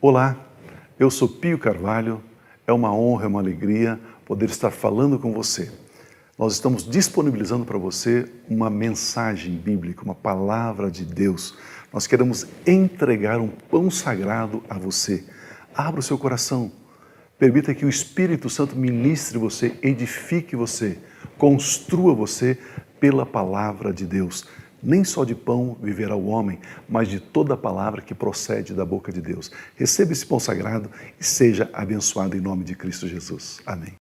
Olá, eu sou Pio Carvalho, é uma honra, é uma alegria poder estar falando com você. Nós estamos disponibilizando para você uma mensagem bíblica, uma palavra de Deus. Nós queremos entregar um pão sagrado a você. Abra o seu coração, permita que o Espírito Santo ministre você, edifique você, construa você pela palavra de Deus. Nem só de pão viverá o homem, mas de toda a palavra que procede da boca de Deus. Receba esse pão sagrado e seja abençoado em nome de Cristo Jesus. Amém.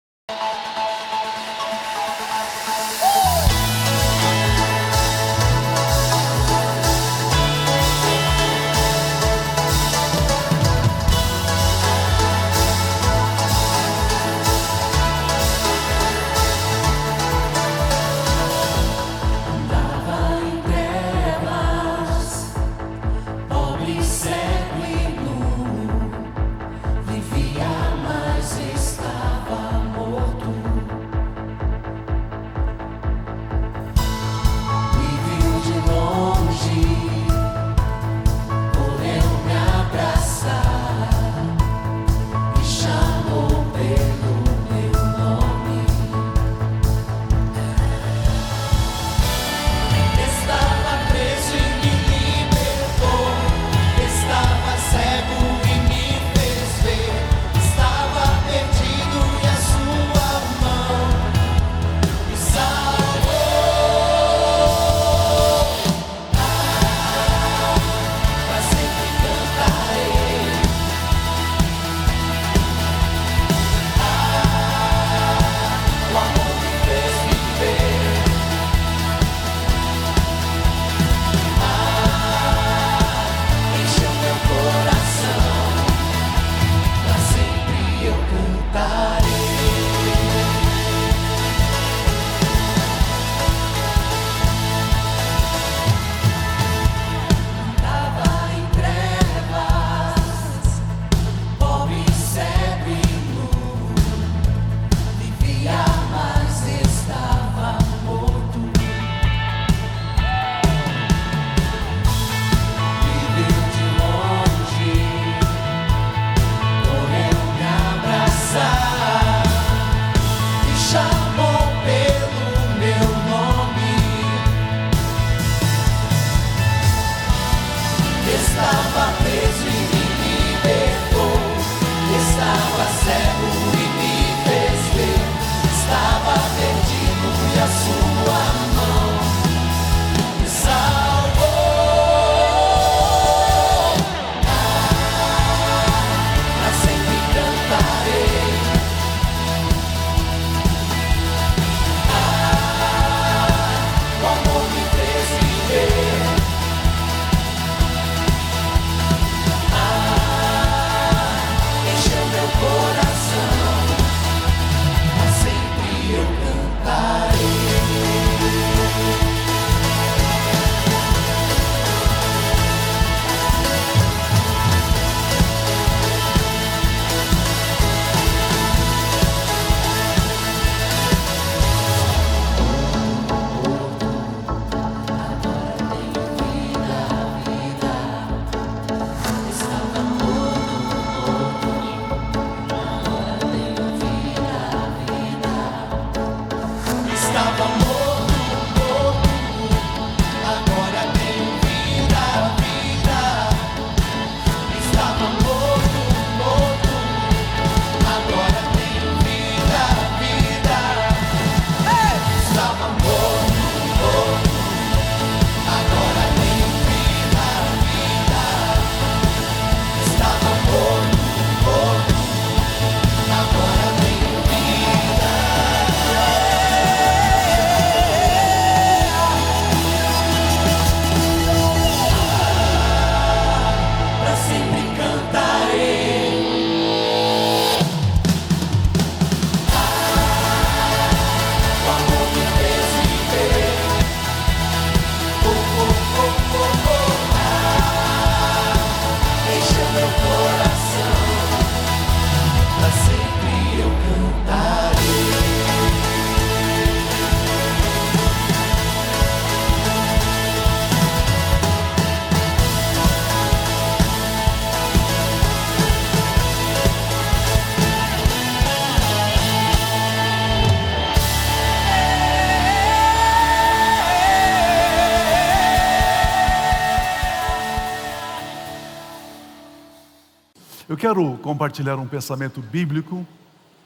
Eu quero compartilhar um pensamento bíblico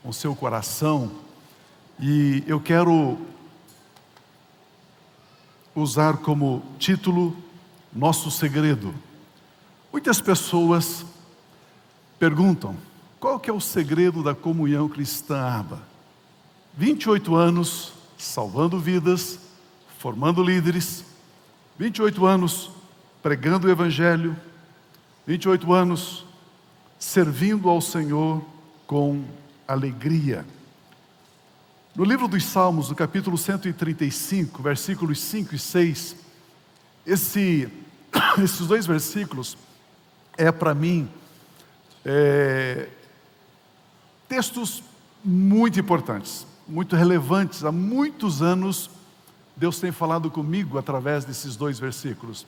com o seu coração e eu quero usar como título Nosso Segredo. Muitas pessoas perguntam, qual que é o segredo da comunhão cristã ABA? 28 anos salvando vidas, formando líderes, 28 anos pregando o Evangelho, 28 anos servindo ao Senhor com alegria. No livro dos Salmos, no capítulo 135, versículos 5 e 6, esses dois versículos para mim, textos muito importantes, muito relevantes. Há muitos anos, Deus tem falado comigo através desses dois versículos.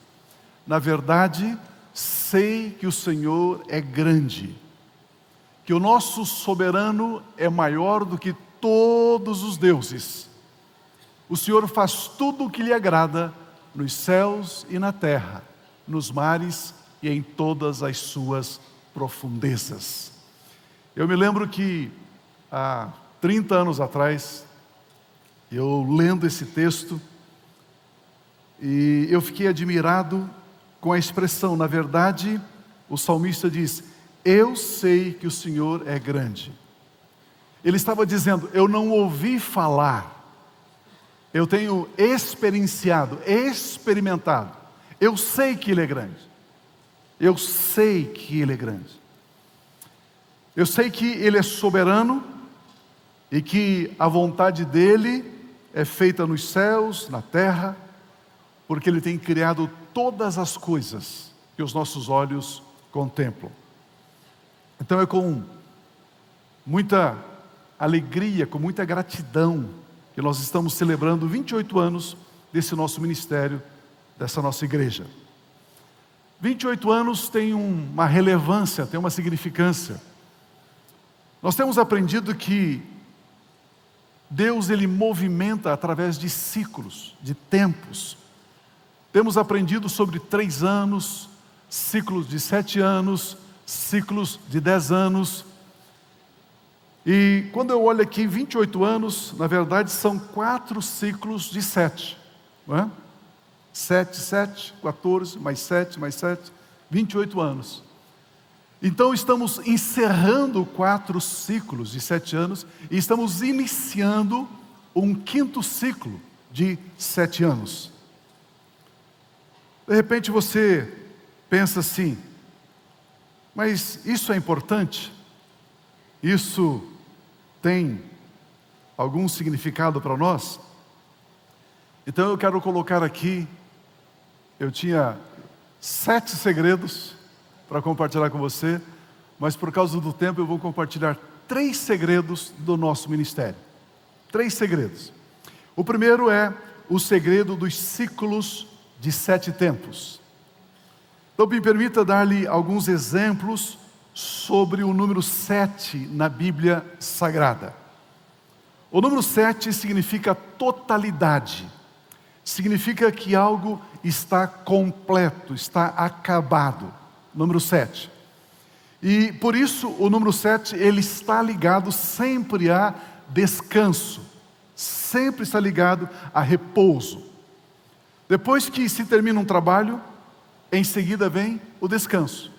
Na verdade, sei que o Senhor é grande, que o nosso soberano é maior do que todos os deuses. O Senhor faz tudo o que lhe agrada nos céus e na terra, nos mares e em todas as suas profundezas. Eu me lembro que há 30 anos atrás, eu lendo esse texto, e eu fiquei admirado com a expressão. Na verdade, o salmista diz, eu sei que o Senhor é grande. Ele estava dizendo, eu não ouvi falar, eu tenho experienciado, experimentado, eu sei que Ele é grande, eu sei que Ele é grande, eu sei que Ele é soberano e que a vontade dEle é feita nos céus, na terra, porque Ele tem criado todas as coisas que os nossos olhos contemplam. Então é com muita alegria, com muita gratidão, que nós estamos celebrando 28 anos desse nosso ministério, dessa nossa igreja. 28 anos tem uma relevância, tem uma significância. Nós temos aprendido que Deus, Ele movimenta através de ciclos, de tempos. Temos aprendido sobre 3 anos, ciclos de 7 anos, ciclos de 10 anos. E quando eu olho aqui 28 anos, na verdade são 4 ciclos de 7. Não é? 7, 7, 14, mais 7, 28 anos. Então estamos encerrando 4 ciclos de 7 anos e estamos iniciando um 5º ciclo de 7 anos. De repente você pensa assim, mas isso é importante? Isso tem algum significado para nós? Então eu quero colocar aqui, eu tinha 7 segredos para compartilhar com você, mas por causa do tempo eu vou compartilhar 3 segredos do nosso ministério. 3 segredos. O primeiro é o segredo dos ciclos de 7 tempos. Então me permita dar-lhe alguns exemplos sobre o número 7 na Bíblia Sagrada. O número 7 significa totalidade, significa que algo está completo, está acabado. Número 7. E por isso o número 7, ele está ligado sempre a descanso, sempre está ligado a repouso. Depois que se termina um trabalho, em seguida vem o descanso.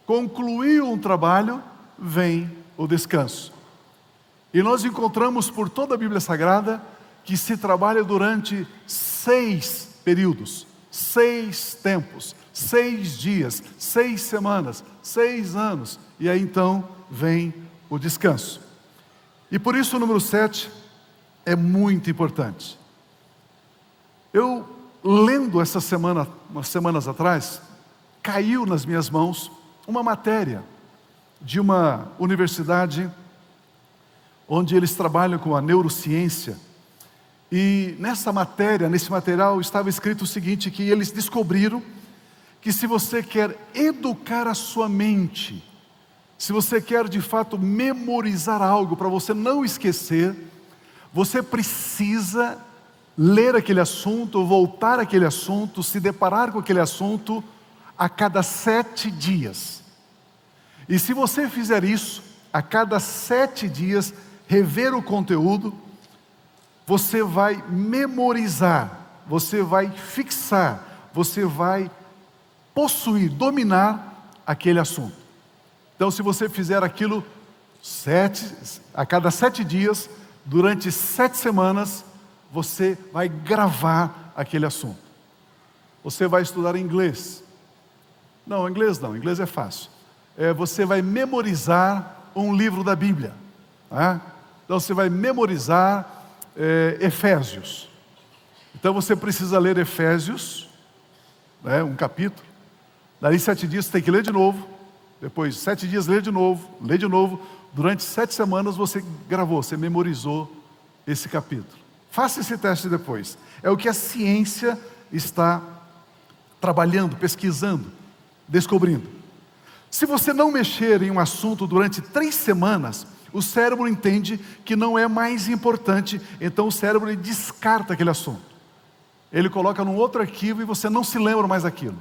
Concluiu um trabalho, vem o descanso. E nós encontramos por toda a Bíblia Sagrada que se trabalha durante 6 períodos, 6 tempos, 6 dias, 6 semanas, 6 anos, e aí então vem o descanso. E por isso o número 7 é muito importante. Eu, lendo essa semana, umas semanas atrás, caiu nas minhas mãos uma matéria de uma universidade onde eles trabalham com a neurociência. E nessa matéria, nesse material, estava escrito o seguinte, que eles descobriram que se você quer educar a sua mente, se você quer de fato memorizar algo para você não esquecer, você precisa ler aquele assunto, voltar àquele assunto, se deparar com aquele assunto a cada 7 dias. E se você fizer isso, a cada 7 dias, rever o conteúdo, você vai memorizar, você vai fixar, você vai possuir, dominar aquele assunto. Então, se você fizer aquilo a cada 7 dias, durante 7 semanas, você vai gravar aquele assunto. Você vai estudar inglês. Não, inglês é fácil. Você vai memorizar um livro da Bíblia. Tá? Então você vai memorizar Efésios. Então você precisa ler Efésios, um capítulo. Daí 7 dias você tem que ler de novo. Depois 7 dias ler de novo. Durante 7 semanas você gravou, você memorizou esse capítulo. Faça esse teste depois. É o que a ciência está trabalhando, pesquisando, descobrindo. Se você não mexer em um assunto durante 3 semanas, o cérebro entende que não é mais importante, então o cérebro ele descarta aquele assunto. Ele coloca num outro arquivo e você não se lembra mais daquilo.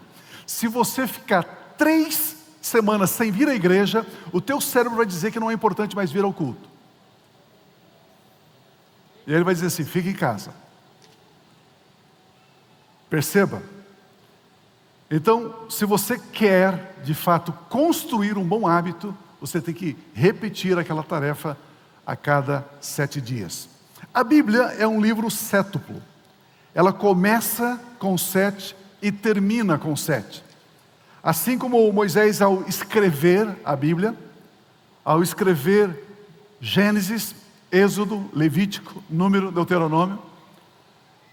Se você ficar 3 semanas sem vir à igreja, o teu cérebro vai dizer que não é importante mais vir ao culto. E ele vai dizer assim, fica em casa. Perceba? Então, se você quer, de fato, construir um bom hábito, você tem que repetir aquela tarefa a cada 7 dias. A Bíblia é um livro sétuplo. Ela começa com 7 e termina com 7. Assim como Moisés, ao escrever a Bíblia, ao escrever Gênesis, Êxodo, Levítico, Número, Deuteronômio,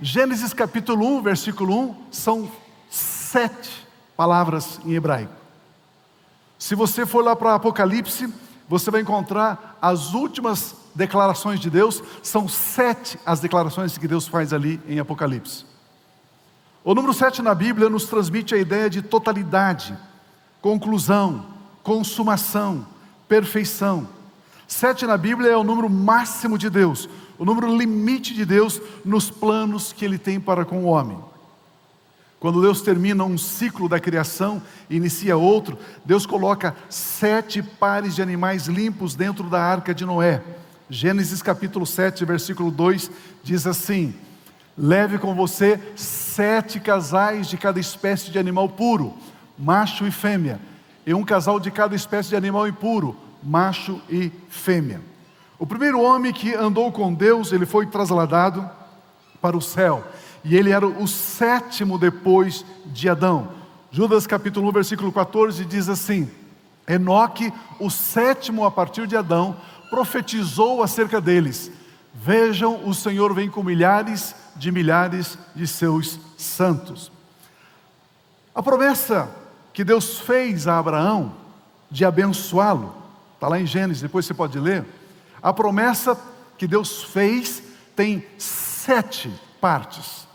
Gênesis capítulo 1, versículo 1, são 7 palavras em hebraico. Se você for lá para Apocalipse, você vai encontrar as últimas declarações de Deus, são 7 as declarações que Deus faz ali em Apocalipse. O número 7 na Bíblia nos transmite a ideia de totalidade, conclusão, consumação, perfeição. 7 na Bíblia é o número máximo de Deus, o número limite de Deus nos planos que Ele tem para com o homem. Quando Deus termina um ciclo da criação e inicia outro, Deus coloca 7 pares de animais limpos dentro da arca de Noé. Gênesis capítulo 7, versículo 2, diz assim: leve com você 7 casais de cada espécie de animal puro, macho e fêmea, e um casal de cada espécie de animal impuro, macho e fêmea. O primeiro homem que andou com Deus, ele foi trasladado para o céu, e ele era o 7º depois de Adão. Judas capítulo 1, versículo 14 diz assim: Enoque, o 7º a partir de Adão, profetizou acerca deles: vejam, o Senhor vem com milhares de seus santos. A promessa que Deus fez a Abraão de abençoá-lo, está lá em Gênesis, depois você pode ler. A promessa que Deus fez tem 7 partes.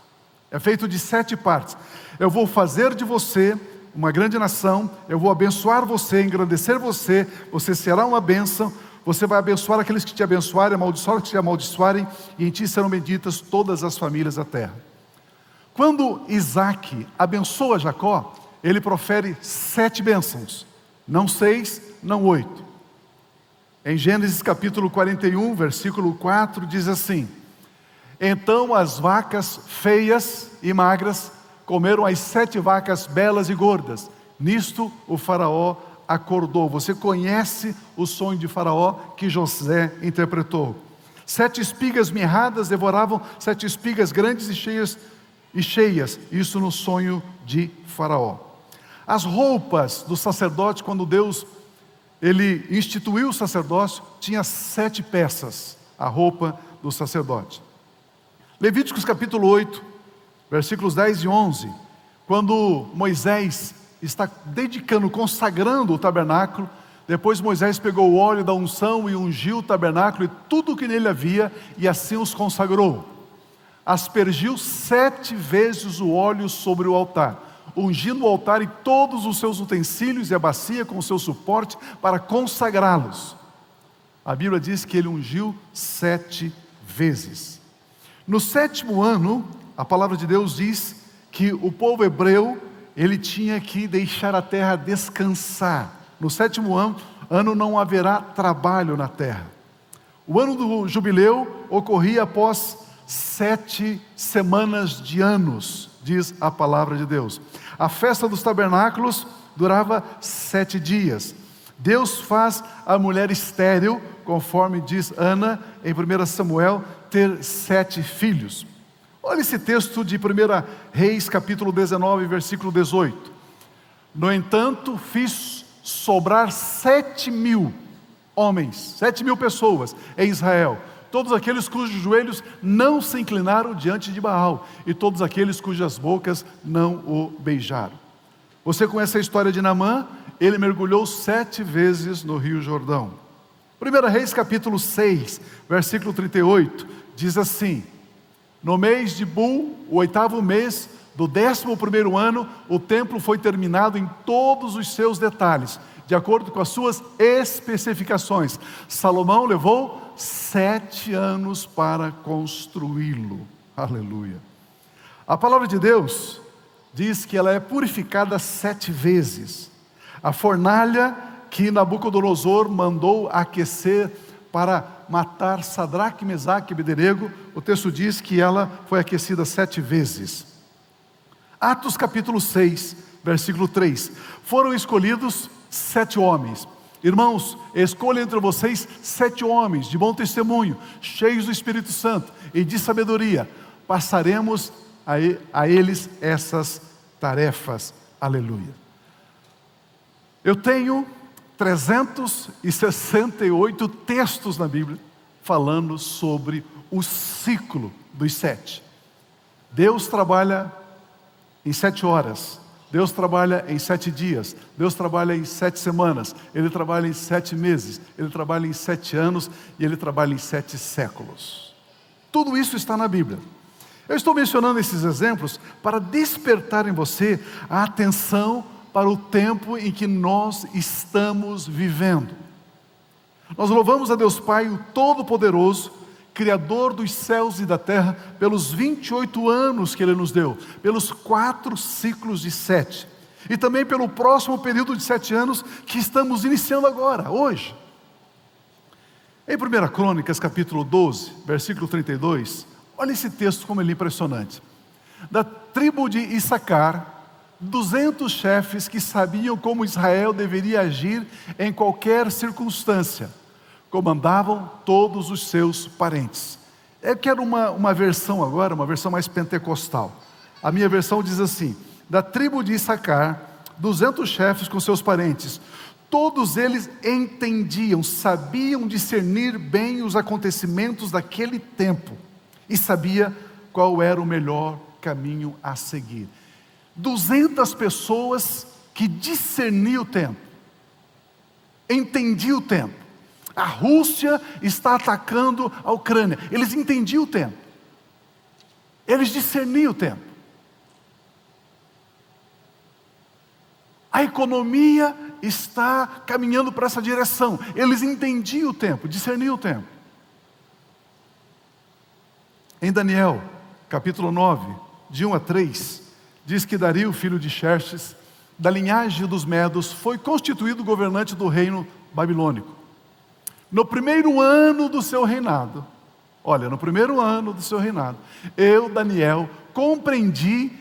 É feito de 7 partes. Eu vou fazer de você uma grande nação, eu vou abençoar você, engrandecer você, você será uma bênção, você vai abençoar aqueles que te abençoarem, amaldiçoar os que te amaldiçoarem, e em ti serão benditas todas as famílias da terra. Quando Isaac abençoa Jacó, ele profere 7 bênçãos, não 6, não 8. Em Gênesis capítulo 41, versículo 4, diz assim: então as vacas feias e magras comeram as 7 vacas belas e gordas. Nisto o faraó acordou. Você conhece o sonho de faraó que José interpretou. 7 espigas mirradas devoravam 7 espigas grandes e cheias. Isso no sonho de faraó. As roupas do sacerdote, quando Deus ele instituiu o sacerdócio, tinha 7 peças, a roupa do sacerdote. Levíticos capítulo 8, versículos 10 e 11, quando Moisés está dedicando, consagrando o tabernáculo, depois Moisés pegou o óleo da unção e ungiu o tabernáculo e tudo o que nele havia, e assim os consagrou. Aspergiu 7 vezes o óleo sobre o altar, ungindo o altar e todos os seus utensílios e a bacia com o seu suporte para consagrá-los. A Bíblia diz que ele ungiu 7 vezes. No 7º ano, a palavra de Deus diz que o povo hebreu, ele tinha que deixar a terra descansar. No 7º ano não haverá trabalho na terra. O ano do jubileu ocorria após 7 semanas de anos, diz a palavra de Deus. A festa dos tabernáculos durava 7 dias. Deus faz a mulher estéril, conforme diz Ana em 1 Samuel, ter 7 filhos. Olha esse texto de 1 Reis, capítulo 19, versículo 18. No entanto, fiz sobrar 7.000 homens, 7.000 pessoas em Israel, todos aqueles cujos joelhos não se inclinaram diante de Baal, e todos aqueles cujas bocas não o beijaram. Você conhece a história de Naamã? Ele mergulhou 7 vezes no rio Jordão. 1 Reis capítulo 6, versículo 38, diz assim: no mês de Bul, o 8º mês do 11º ano, o templo foi terminado em todos os seus detalhes, de acordo com as suas especificações. Salomão levou 7 anos para construí-lo. Aleluia. A palavra de Deus diz que ela é purificada 7 vezes. A fornalha que Nabucodonosor mandou aquecer para matar Sadraque, Mesaque e Abdenego, o texto diz que ela foi aquecida 7 vezes. Atos capítulo 6, versículo 3. Foram escolhidos 7 homens. Irmãos, escolha entre vocês 7 homens de bom testemunho, cheios do Espírito Santo e de sabedoria. Passaremos a eles essas tarefas. Aleluia. Eu tenho 368 textos na Bíblia falando sobre o ciclo dos 7. Deus trabalha em 7 horas, Deus trabalha em 7 dias, Deus trabalha em 7 semanas, Ele trabalha em 7 meses, Ele trabalha em 7 anos e Ele trabalha em 7 séculos. Tudo isso está na Bíblia. Eu estou mencionando esses exemplos para despertar em você a atenção para o tempo em que nós estamos vivendo. Nós louvamos a Deus Pai, o Todo-Poderoso, Criador dos céus e da terra, pelos 28 anos que Ele nos deu, pelos 4 ciclos de 7, e também pelo próximo período de 7 anos que estamos iniciando agora, hoje. Em 1 Crônicas, capítulo 12, versículo 32, olha esse texto como ele é impressionante. Da tribo de Issacar, 200 chefes que sabiam como Israel deveria agir em qualquer circunstância, comandavam todos os seus parentes. Eu quero uma versão agora, uma versão mais pentecostal. A minha versão diz assim: da tribo de Issacar, 200 chefes com seus parentes, todos eles entendiam, sabiam discernir bem os acontecimentos daquele tempo, e sabia qual era o melhor caminho a seguir. 200 pessoas que discerniam o tempo, entendiam o tempo. A Rússia está atacando a Ucrânia. Eles entendiam o tempo. Eles discerniam o tempo. A economia está caminhando para essa direção. Eles entendiam o tempo, discerniam o tempo. Em Daniel, capítulo 9, de 1 a 3, diz que Dario, filho de Xerxes, da linhagem dos Medos, foi constituído governante do reino babilônico. No primeiro ano do seu reinado, no primeiro ano do seu reinado, eu, Daniel, compreendi,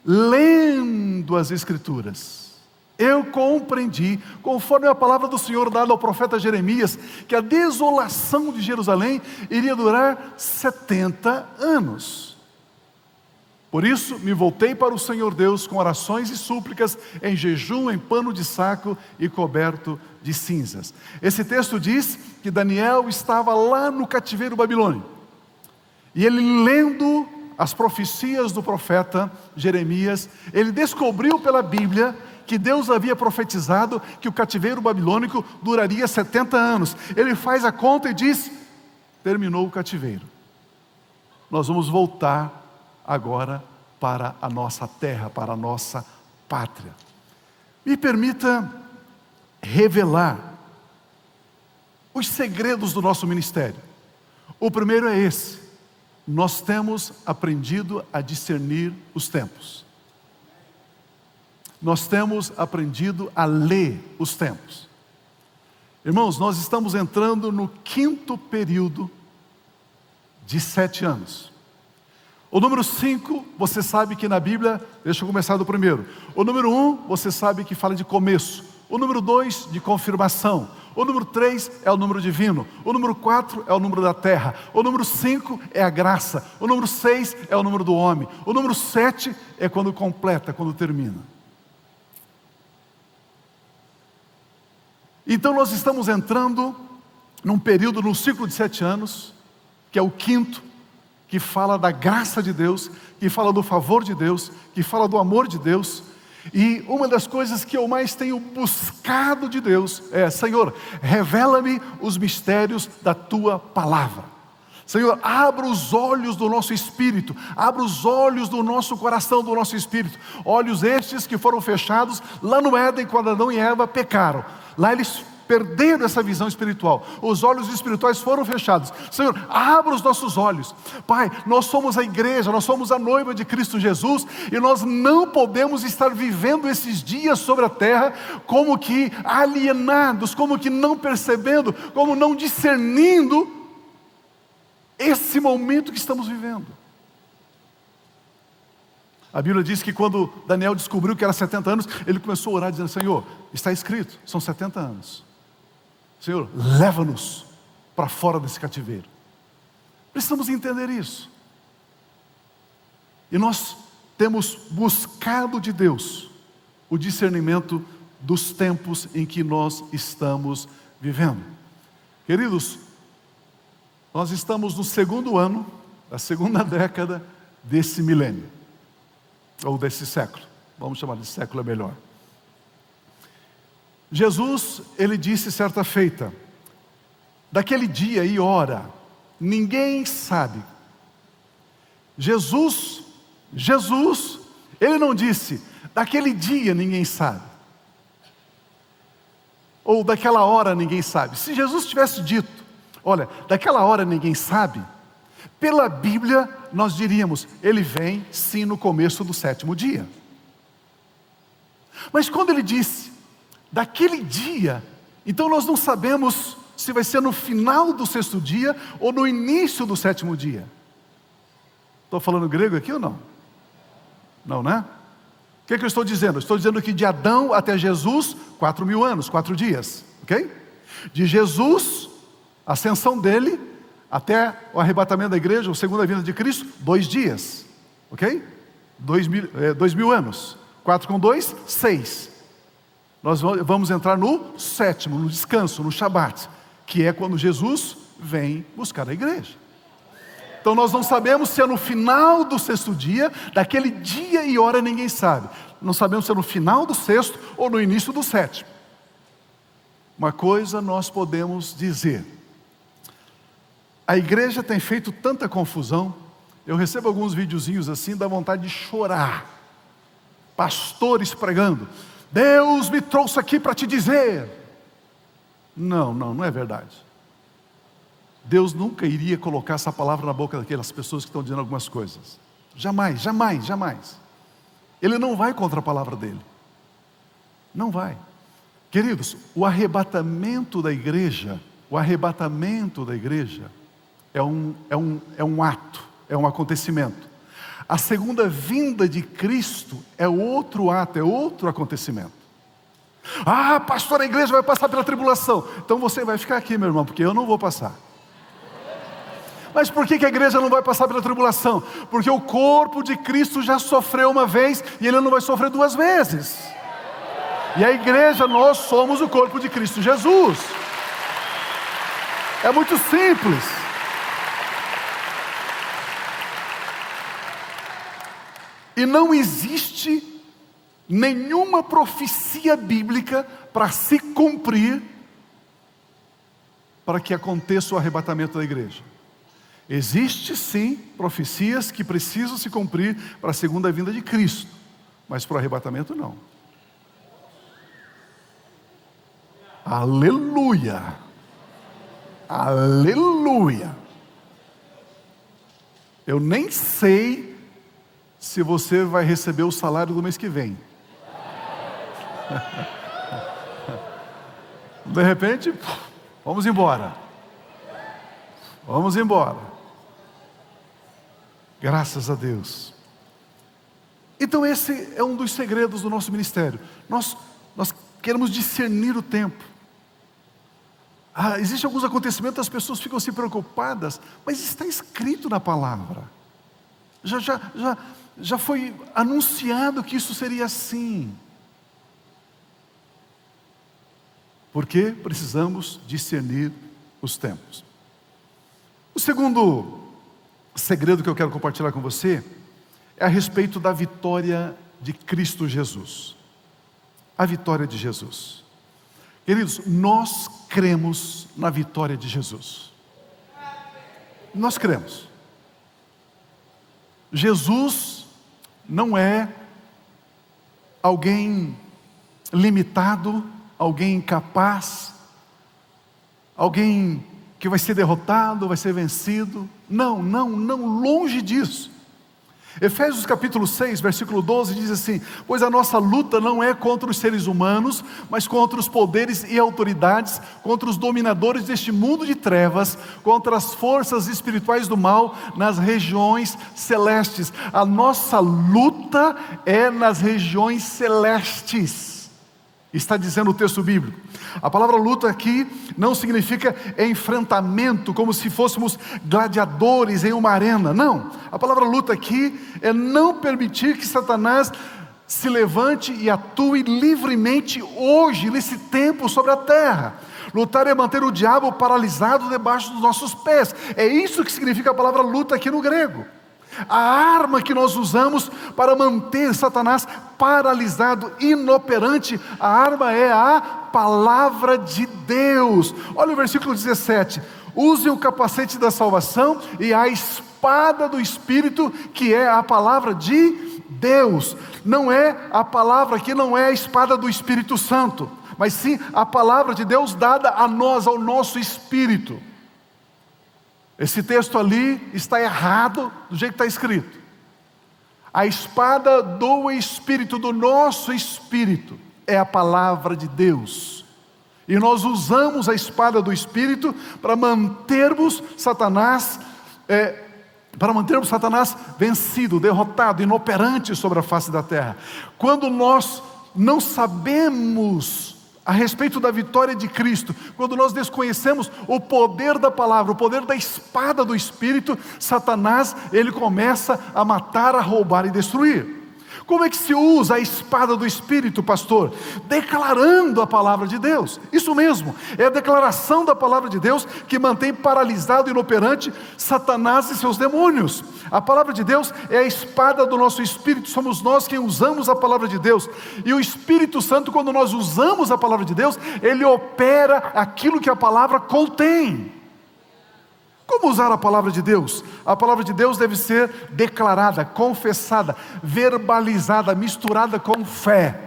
lendo as Escrituras, eu compreendi, conforme a palavra do Senhor dada ao profeta Jeremias, que a desolação de Jerusalém iria durar 70 anos. Por isso, me voltei para o Senhor Deus com orações e súplicas, em jejum, em pano de saco e coberto de cinzas. Esse texto diz que Daniel estava lá no cativeiro babilônico. E ele, lendo as profecias do profeta Jeremias, ele descobriu pela Bíblia que Deus havia profetizado que o cativeiro babilônico duraria 70 anos. Ele faz a conta e diz: terminou o cativeiro. Nós vamos voltar agora para a nossa terra, para a nossa pátria. Me permita revelar os segredos do nosso ministério. O primeiro é esse: nós temos aprendido a discernir os tempos. Nós temos aprendido a ler os tempos. Irmãos, nós estamos entrando no 5º período de 7 anos. O número 5, você sabe que na Bíblia, deixa eu começar do primeiro. O número 1, você sabe que fala de começo. O número 2, de confirmação. O número 3 é o número divino. O número 4 é o número da terra. O número 5 é a graça. O número 6 é o número do homem. O número 7 é quando completa, quando termina. Então nós estamos entrando num período, num ciclo de 7 anos, que é o 5º, que fala da graça de Deus, que fala do favor de Deus, que fala do amor de Deus. E uma das coisas que eu mais tenho buscado de Deus é: Senhor, revela-me os mistérios da Tua palavra. Senhor, abra os olhos do nosso espírito, abra os olhos do nosso coração, do nosso espírito. Olhos estes que foram fechados lá no Éden, quando Adão e Eva pecaram. Lá eles perderam essa visão espiritual, os olhos espirituais foram fechados. Senhor, abra os nossos olhos. Pai, nós somos a igreja, nós somos a noiva de Cristo Jesus, e nós não podemos estar vivendo esses dias sobre a terra como que alienados, como que não percebendo, como não discernindo esse momento que estamos vivendo. A Bíblia diz que quando Daniel descobriu que era 70 anos, ele começou a orar dizendo: Senhor, está escrito, são 70 anos. Senhor, leva-nos para fora desse cativeiro. Precisamos entender isso. E nós temos buscado de Deus o discernimento dos tempos em que nós estamos vivendo. Queridos, nós estamos no 2º ano, da 2ª década desse milênio, ou desse século. Vamos chamar de século, é melhor. Jesus, ele disse certa feita: daquele dia e hora, ninguém sabe. Jesus, ele não disse, daquele dia ninguém sabe, ou daquela hora ninguém sabe. Se Jesus tivesse dito, olha, daquela hora ninguém sabe, pela Bíblia nós diríamos, ele vem sim no começo do 7º dia. Mas quando ele disse, daquele dia, então nós não sabemos se vai ser no final do 6º dia ou no início do 7º dia. Estou falando grego aqui ou não? Não, né? O que eu estou dizendo? Estou dizendo que de Adão até Jesus, 4.000 anos, 4 dias, ok? De Jesus, a ascensão dele, até o arrebatamento da igreja, ou segunda vinda de Cristo, 2 dias, ok? 2.000 anos, 4 com 2, 6. Nós vamos entrar no 7º, no descanso, no Shabat, que é quando Jesus vem buscar a igreja. Então nós não sabemos se é no final do 6º dia, daquele dia e hora ninguém sabe. Não sabemos se é no final do 6º ou no início do 7º. Uma coisa nós podemos dizer: a igreja tem feito tanta confusão. Eu recebo alguns videozinhos assim, dá vontade de chorar. Pastores pregando: Deus me trouxe aqui para te dizer. Não é verdade. Deus nunca iria colocar essa palavra na boca daquelas pessoas que estão dizendo algumas coisas. Jamais, jamais, jamais. Ele não vai contra a palavra dele. Não vai. Queridos, o arrebatamento da igreja é um ato, é um acontecimento. A segunda vinda de Cristo é outro ato, é outro acontecimento. Ah, pastor, a igreja vai passar pela tribulação. Então você vai ficar aqui, meu irmão, porque eu não vou passar. Mas por que a igreja não vai passar pela tribulação? Porque o corpo de Cristo já sofreu uma vez e ele não vai sofrer 2 vezes. E a igreja, nós somos o corpo de Cristo Jesus. É muito simples. E não existe nenhuma profecia bíblica para se cumprir para que aconteça o arrebatamento da igreja. Existe sim profecias que precisam se cumprir para a segunda vinda de Cristo, mas para o arrebatamento não. Aleluia! Aleluia! Eu nem sei se você vai receber o salário do mês que vem. De repente, vamos embora. Vamos embora. Graças a Deus. Então esse é um dos segredos do nosso ministério. Nós queremos discernir o tempo. Existem alguns acontecimentos, as pessoas ficam assim preocupadas, mas está escrito na palavra. Já foi anunciado que isso seria assim. Porque precisamos discernir os tempos. O segundo segredo que eu quero compartilhar com você é a respeito da vitória de Cristo Jesus. A vitória de Jesus. Queridos, nós cremos na vitória de Jesus. Nós cremos. Jesus não é alguém limitado, alguém incapaz, alguém que vai ser derrotado, vai ser vencido. Não, longe disso. Efésios capítulo 6, versículo 12 diz assim: pois a nossa luta não é contra os seres humanos, mas contra os poderes e autoridades, contra os dominadores deste mundo de trevas, contra as forças espirituais do mal nas regiões celestes. A nossa luta é nas regiões celestes. Está dizendo o texto bíblico. A palavra luta aqui não significa enfrentamento, como se fôssemos gladiadores em uma arena. Não, a palavra luta aqui é não permitir que Satanás se levante e atue livremente hoje, nesse tempo, sobre a terra. Lutar é manter o diabo paralisado debaixo dos nossos pés. É isso que significa a palavra luta aqui no grego. A arma que nós usamos para manter Satanás paralisado, inoperante, a arma é a palavra de Deus. Olha o versículo 17: use o capacete da salvação e a espada do Espírito, que é a palavra de Deus. Não é a palavra aqui, não é a espada do Espírito Santo, mas sim a palavra de Deus dada a nós, ao nosso espírito. Esse texto ali está errado do jeito que está escrito. A espada do Espírito, do nosso espírito, é a palavra de Deus. E nós usamos a espada do Espírito para mantermos Satanás vencido, derrotado, inoperante sobre a face da terra. Quando nós não sabemos a respeito da vitória de Cristo, quando nós desconhecemos o poder da palavra, o poder da espada do Espírito, Satanás, ele começa a matar, a roubar e destruir. Como é que se usa a espada do Espírito, pastor? Declarando a palavra de Deus. Isso mesmo, é a declaração da palavra de Deus que mantém paralisado e inoperante Satanás e seus demônios. A palavra de Deus é a espada do nosso espírito, somos nós quem usamos a palavra de Deus. E o Espírito Santo, quando nós usamos a palavra de Deus, ele opera aquilo que a palavra contém. Como usar a palavra de Deus? A palavra de Deus deve ser declarada, confessada, verbalizada, misturada com fé.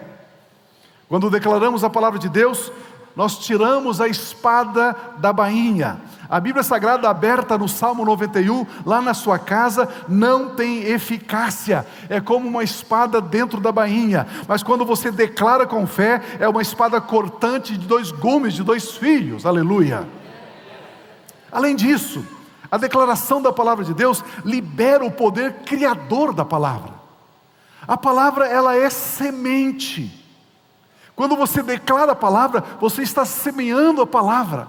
Quando declaramos a palavra de Deus, nós tiramos a espada da bainha. A Bíblia Sagrada aberta no Salmo 91, lá na sua casa, não tem eficácia. É como uma espada dentro da bainha. Mas quando você declara com fé, é uma espada cortante de 2 gumes, de 2 fios. Aleluia. Além disso, a declaração da palavra de Deus libera o poder criador da palavra. A palavra, ela é semente. Quando você declara a palavra, você está semeando a palavra.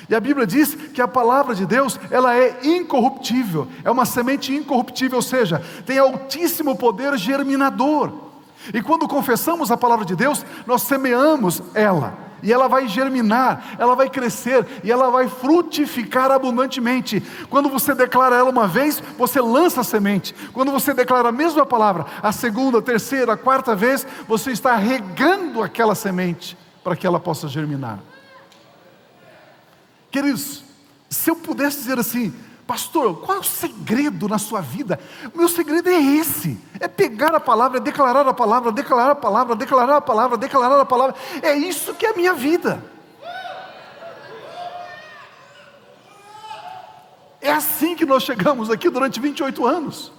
E a Bíblia diz que a palavra de Deus, ela é incorruptível. É uma semente incorruptível, ou seja, tem altíssimo poder germinador. E quando confessamos a palavra de Deus, nós semeamos ela. E ela vai germinar, ela vai crescer e ela vai frutificar abundantemente. Quando você declara ela uma vez, você lança a semente. Quando você declara a mesma palavra, a segunda, a terceira, a quarta vez, você está regando aquela semente para que ela possa germinar. Queridos, se eu pudesse dizer assim: pastor, qual é o segredo na sua vida? O meu segredo é esse: é pegar a palavra, é declarar a palavra, declarar a palavra, declarar a palavra, declarar a palavra. É isso que é a minha vida. É assim que nós chegamos aqui durante 28 anos.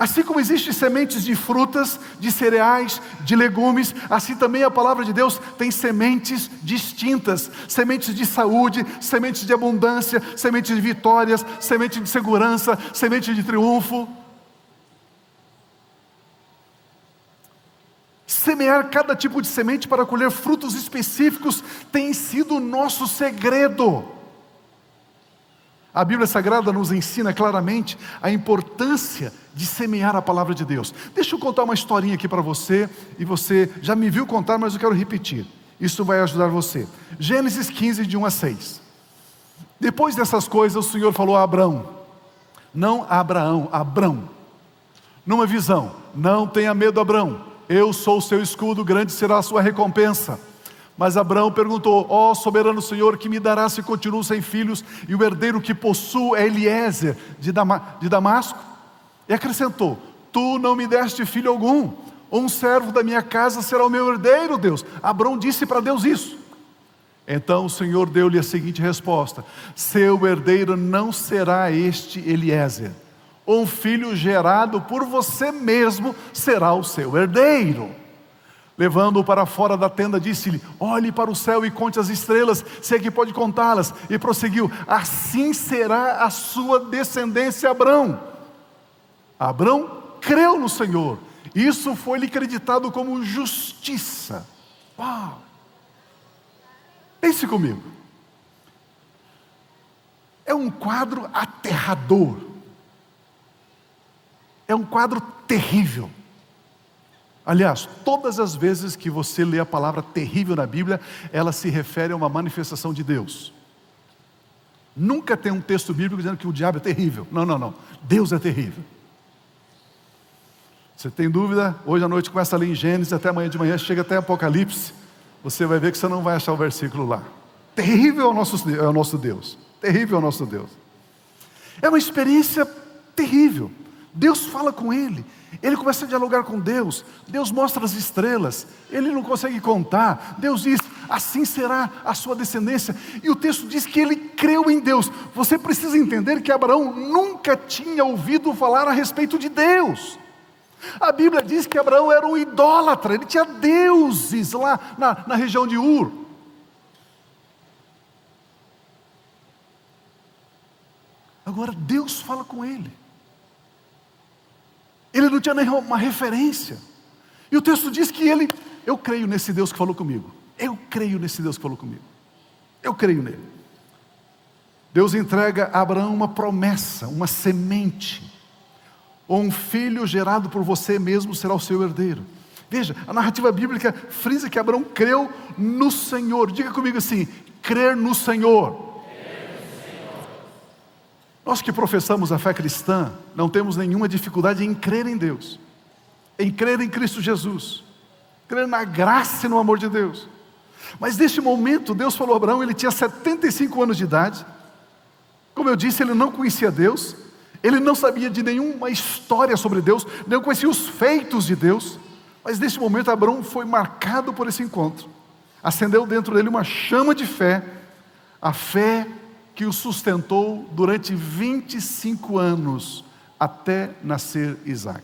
Assim como existem sementes de frutas, de cereais, de legumes, assim também a palavra de Deus tem sementes distintas. Sementes de saúde, sementes de abundância, sementes de vitórias, sementes de segurança, sementes de triunfo. Semear cada tipo de semente para colher frutos específicos tem sido o nosso segredo. A Bíblia Sagrada nos ensina claramente a importância de semear a palavra de Deus. Deixa eu contar uma historinha aqui para você, e você já me viu contar, mas eu quero repetir. Isso vai ajudar você. Gênesis 15, de 1 a 6. Depois dessas coisas, o Senhor falou a Abrão, não a Abraão, a Abrão, numa visão: não tenha medo, Abrão, eu sou o seu escudo, grande será a sua recompensa. Mas Abrão perguntou: ó soberano Senhor, que me dará se continuo sem filhos, e o herdeiro que possuo é Eliezer de Damasco? E acrescentou: tu não me deste filho algum, um servo da minha casa será o meu herdeiro, Deus. Abrão disse para Deus isso. Então o Senhor deu-lhe a seguinte resposta: seu herdeiro não será este Eliezer, um filho gerado por você mesmo será o seu herdeiro. Levando-o para fora da tenda, disse-lhe: olhe para o céu e conte as estrelas, se é que pode contá-las. E prosseguiu: assim será a sua descendência, Abrão. Abrão creu no Senhor, isso foi-lhe acreditado como justiça. Uau! Pense comigo. É um quadro aterrador. É um quadro terrível. Aliás, todas as vezes que você lê a palavra terrível na Bíblia, ela se refere a uma manifestação de Deus. Nunca tem um texto bíblico dizendo que o diabo é terrível. Não, não, não. Deus é terrível. Você tem dúvida? Hoje à noite começa a ler em Gênesis, até amanhã de manhã, chega até Apocalipse. Você vai ver que você não vai achar o versículo lá. Terrível é o nosso Deus. Terrível é o nosso Deus. É uma experiência terrível. Deus fala com ele. Ele começa a dialogar com Deus. Deus mostra as estrelas. Ele não consegue contar. Deus diz: assim será a sua descendência. E o texto diz que ele creu em Deus. Você precisa entender que Abraão nunca tinha ouvido falar a respeito de Deus. A Bíblia diz que Abraão era um idólatra. Ele tinha deuses lá na região de Ur. Agora Deus fala com ele. Ele não tinha nenhuma referência. E o texto diz que eu creio nesse Deus que falou comigo. Eu creio nesse Deus que falou comigo. Eu creio nele. Deus entrega a Abraão uma promessa, uma semente. Um filho gerado por você mesmo será o seu herdeiro. Veja, a narrativa bíblica frisa que Abraão creu no Senhor. Diga comigo assim: crer no Senhor. Nós que professamos a fé cristã, não temos nenhuma dificuldade em crer em Deus, em crer em Cristo Jesus, crer na graça e no amor de Deus. Mas neste momento, Deus falou a Abraão, ele tinha 75 anos de idade. Como eu disse, ele não conhecia Deus, ele não sabia de nenhuma história sobre Deus, não conhecia os feitos de Deus. Mas neste momento, Abraão foi marcado por esse encontro. Acendeu dentro dele uma chama de fé, a fé que o sustentou durante 25 anos, até nascer Isaac.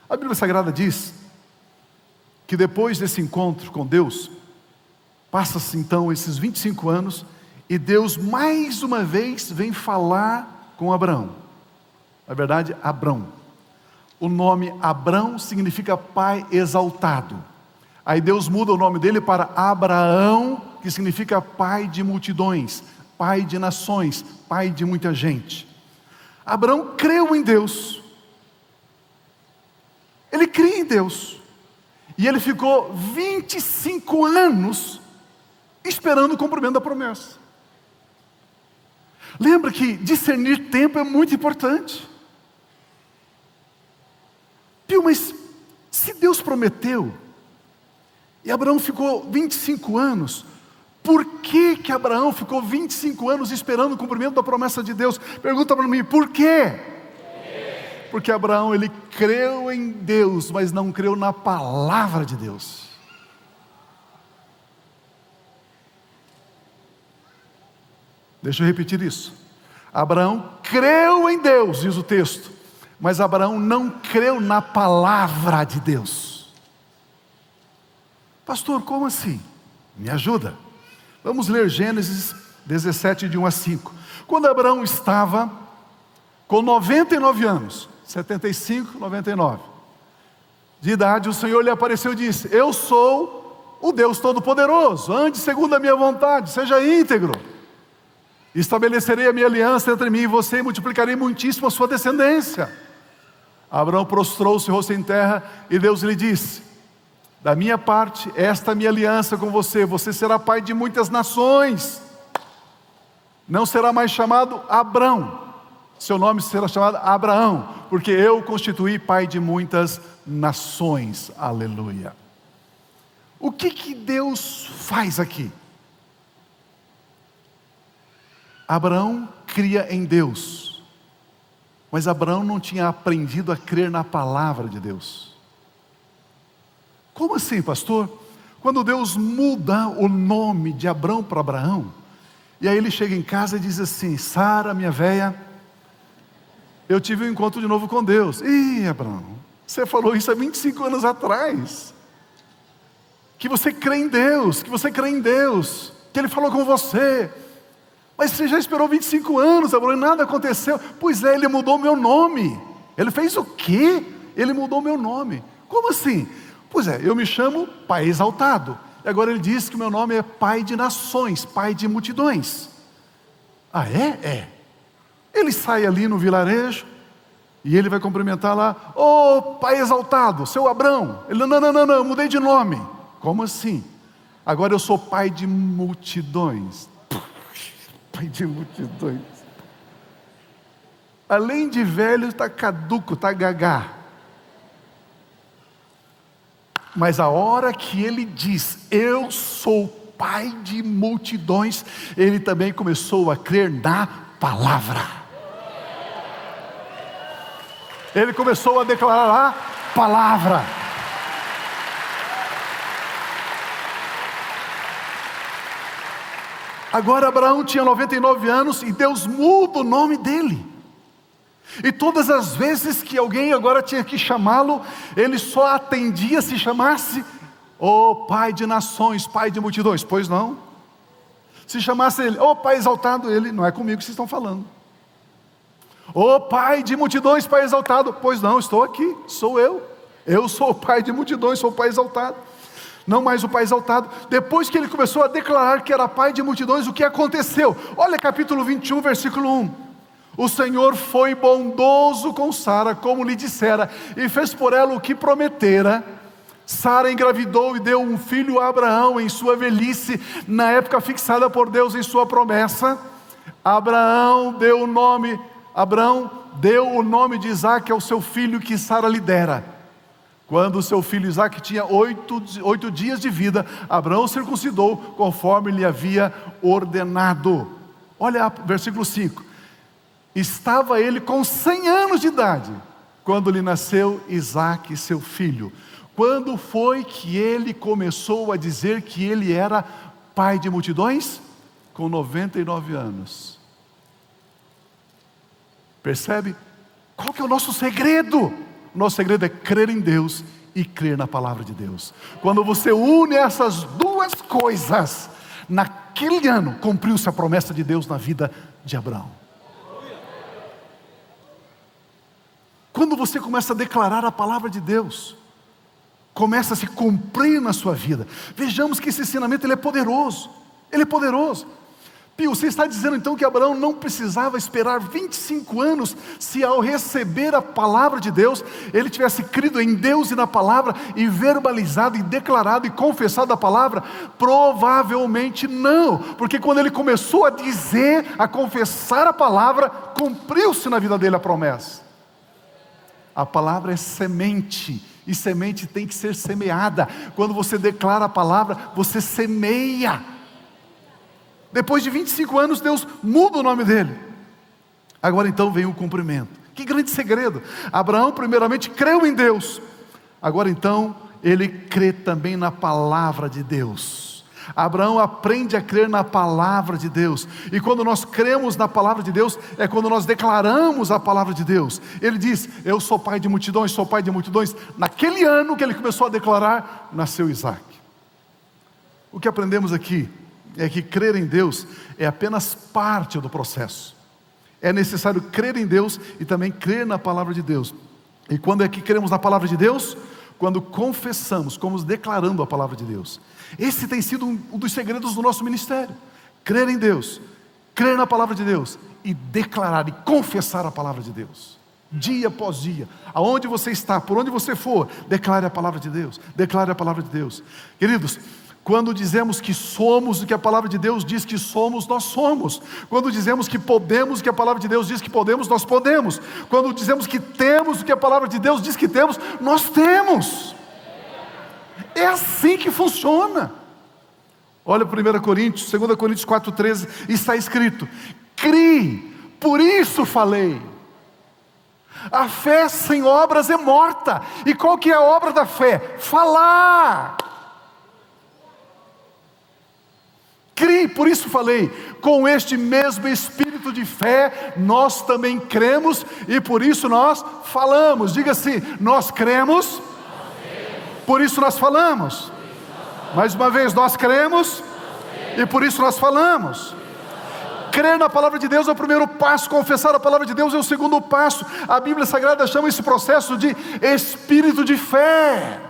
A Bíblia Sagrada diz que depois desse encontro com Deus, passa-se então esses 25 anos, e Deus mais uma vez vem falar com Abraão. Na verdade, Abrão. O nome Abrão significa pai exaltado. Aí Deus muda o nome dele para Abraão, que significa pai de multidões, pai de nações, pai de muita gente. Abraão creu em Deus. Ele cria em Deus. E ele ficou 25 anos esperando o cumprimento da promessa. Lembra que discernir tempo é muito importante. Pio, mas se Deus prometeu, e Abraão ficou 25 anos, por que Abraão ficou 25 anos esperando o cumprimento da promessa de Deus? Pergunta para mim, por quê? Porque Abraão, ele creu em Deus, mas não creu na palavra de Deus. Deixa eu repetir isso. Abraão creu em Deus, diz o texto, Mas Abraão não creu na palavra de Deus. Pastor, como assim? Me ajuda. Vamos ler Gênesis 17, de 1 a 5. Quando Abraão estava com 99 anos, 75, 99, de idade, o Senhor lhe apareceu e disse: eu sou o Deus Todo-Poderoso, ande segundo a minha vontade, seja íntegro. Estabelecerei a minha aliança entre mim e você e multiplicarei muitíssimo a sua descendência. Abraão prostrou-se, rosto em terra, e Deus lhe disse: da minha parte, esta é a minha aliança com você, você será pai de muitas nações. Não será mais chamado Abrão, seu nome será chamado Abraão, porque eu o constituí pai de muitas nações. Aleluia. O que Deus faz aqui? Abraão cria em Deus, mas Abraão não tinha aprendido a crer na palavra de Deus. Como assim, pastor? Quando Deus muda o nome de Abrão para Abraão, e aí ele chega em casa e diz assim: Sara, minha velha, eu tive um encontro de novo com Deus. Ih, Abraão, você falou isso há 25 anos atrás, que você crê em Deus, que Ele falou com você. Mas você já esperou 25 anos, Abraão, e nada aconteceu. Pois é, Ele mudou meu nome. Ele fez o quê? Ele mudou meu nome. Como assim? Pois é, eu me chamo Pai Exaltado. E agora Ele diz que o meu nome é Pai de Nações, Pai de Multidões. Ah, é? É. Ele sai ali no vilarejo, e ele vai cumprimentar lá: ô Pai Exaltado, seu Abrão. Ele: não, eu mudei de nome. Como assim? Agora eu sou Pai de Multidões. Pai de multidões. Além de velho, está caduco, está gagá. Mas a hora que ele diz: eu sou pai de multidões, ele também começou a crer na palavra. Ele começou a declarar a palavra. Agora Abraão tinha 99 anos e Deus muda o nome dele. E todas as vezes que alguém agora tinha que chamá-lo, ele só atendia se chamasse ô Pai de Nações, Pai de Multidões. Pois não. Se chamasse ele, ô Pai Exaltado, ele: não é comigo que vocês estão falando. Ô Pai de Multidões, Pai Exaltado. Pois não, estou aqui, sou eu. Eu sou o Pai de Multidões, sou o Pai Exaltado. Não mais o Pai Exaltado. Depois que ele começou a declarar que era Pai de multidões, o que aconteceu? Olha capítulo 21, versículo 1. O Senhor foi bondoso com Sara, como lhe dissera, e fez por ela o que prometera. Sara engravidou e deu um filho a Abraão em sua velhice, na época fixada por Deus em sua promessa. Abraão deu o nome de Isaque ao seu filho que Sara lhe dera. Quando o seu filho Isaque tinha 8 dias de vida, Abraão circuncidou conforme lhe havia ordenado. Olha versículo 5. Estava ele com 100 anos de idade, quando lhe nasceu Isaque, seu filho. Quando foi que ele começou a dizer que ele era pai de multidões? Com 99 anos. Percebe? Qual que é o nosso segredo? O nosso segredo é crer em Deus e crer na palavra de Deus. Quando você une essas duas coisas, naquele ano cumpriu-se a promessa de Deus na vida de Abraão. Quando você começa a declarar a palavra de Deus, começa a se cumprir na sua vida. Vejamos que esse ensinamento ele é poderoso. Ele é poderoso. Pio, você está dizendo então que Abraão não precisava esperar 25 anos se ao receber a palavra de Deus, ele tivesse crido em Deus e na palavra e verbalizado e declarado e confessado a palavra? Provavelmente não, porque quando ele começou a dizer, a confessar a palavra, cumpriu-se na vida dele a promessa. A palavra é semente, e semente tem que ser semeada. Quando você declara a palavra, você semeia. Depois de 25 anos, Deus muda o nome dele. Agora então vem o cumprimento. Que grande segredo! Abraão primeiramente creu em Deus. Agora então, ele crê também na palavra de Deus. Abraão aprende a crer na palavra de Deus. E quando nós cremos na palavra de Deus, é quando nós declaramos a palavra de Deus. Ele diz: eu sou pai de multidões, sou pai de multidões. Naquele ano que ele começou a declarar, nasceu Isaac. O que aprendemos aqui é que crer em Deus é apenas parte do processo. É necessário crer em Deus e também crer na palavra de Deus. E quando é que cremos na palavra de Deus? Quando confessamos, como declarando a palavra de Deus. Esse tem sido um dos segredos do nosso ministério. Crer em Deus, crer na palavra de Deus e declarar e confessar a palavra de Deus. Dia após dia, aonde você está, por onde você for, declare a palavra de Deus, declare a palavra de Deus. Queridos, quando dizemos que somos o que a palavra de Deus diz que somos, nós somos. Quando dizemos que podemos o que a palavra de Deus diz que podemos, nós podemos. Quando dizemos que temos o que a palavra de Deus diz que temos, nós temos. É assim que funciona. Olha 1 Coríntios, 2 Coríntios 4,13, está escrito: criei, por isso falei. A fé sem obras é morta. E qual que é a obra da fé? Falar. Criei, por isso falei. Com este mesmo espírito de fé, nós também cremos e por isso nós falamos. Diga assim: nós cremos, por isso nós falamos. Mais uma vez, nós cremos e por isso nós falamos. Crer na palavra de Deus é o primeiro passo, confessar a palavra de Deus é o segundo passo. A Bíblia Sagrada chama esse processo de espírito de fé.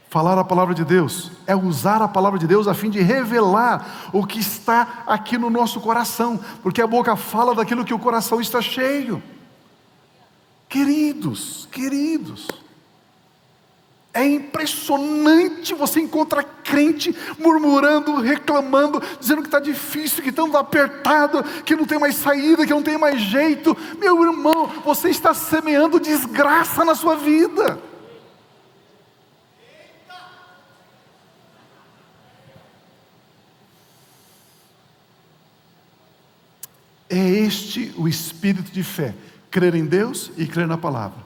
Falar a palavra de Deus é usar a palavra de Deus a fim de revelar o que está aqui no nosso coração, porque a boca fala daquilo que o coração está cheio. Queridos, é impressionante você encontrar crente murmurando, reclamando, dizendo que está difícil, que está apertado, que não tem mais saída, que não tem mais jeito. Meu irmão, você está semeando desgraça na sua vida. É este o espírito de fé, crer em Deus e crer na palavra.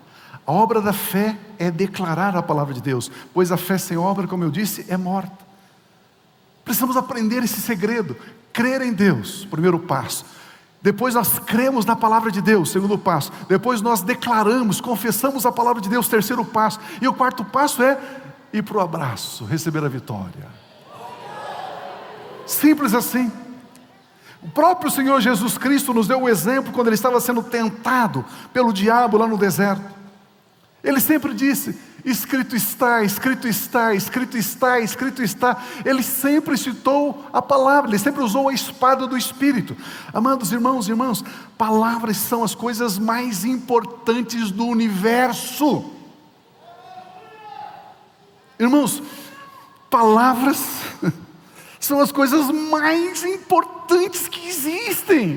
A obra da fé é declarar a palavra de Deus, pois a fé sem obra, como eu disse, é morta. Precisamos aprender esse segredo, crer em Deus, primeiro passo. Depois nós cremos na palavra de Deus, segundo passo. Depois nós declaramos, confessamos a palavra de Deus, terceiro passo. E o quarto passo é ir para o abraço, receber a vitória. Simples assim. O próprio Senhor Jesus Cristo nos deu o exemplo quando Ele estava sendo tentado pelo diabo lá no deserto. Ele sempre disse: escrito está, escrito está, escrito está, escrito está. Ele sempre citou a palavra, ele sempre usou a espada do Espírito. Amados irmãos e irmãs, palavras são as coisas mais importantes do universo. Irmãos, palavras são as coisas mais importantes que existem.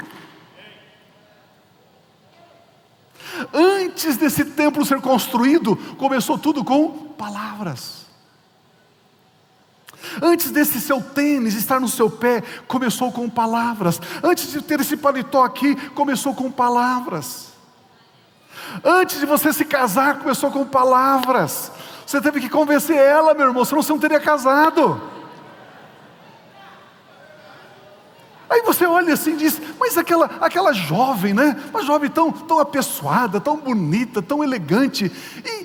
Antes desse templo ser construído, começou tudo com palavras. Antes desse seu tênis estar no seu pé, começou com palavras. Antes de ter esse paletó aqui, começou com palavras. Antes de você se casar, começou com palavras. Você teve que convencer ela, meu irmão, senão você não teria casado. Aí você olha assim e diz: mas aquela jovem, né? Uma jovem tão apessoada, tão bonita, tão elegante,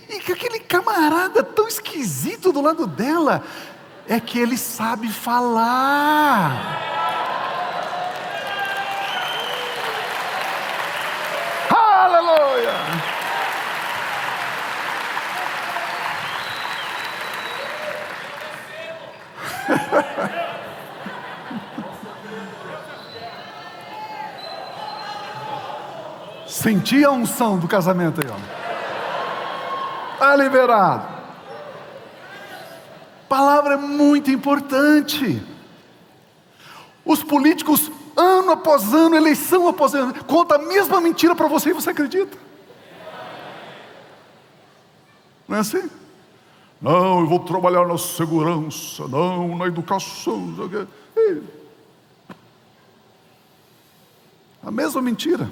e aquele camarada tão esquisito do lado dela. É que ele sabe falar. Aleluia! Senti a unção do casamento aí, ó. Está liberado. Palavra é muito importante. Os políticos, ano após ano, eleição após ano, contam a mesma mentira para você e você acredita? Não é assim? Não, eu vou trabalhar na segurança, não, na educação. A mesma mentira.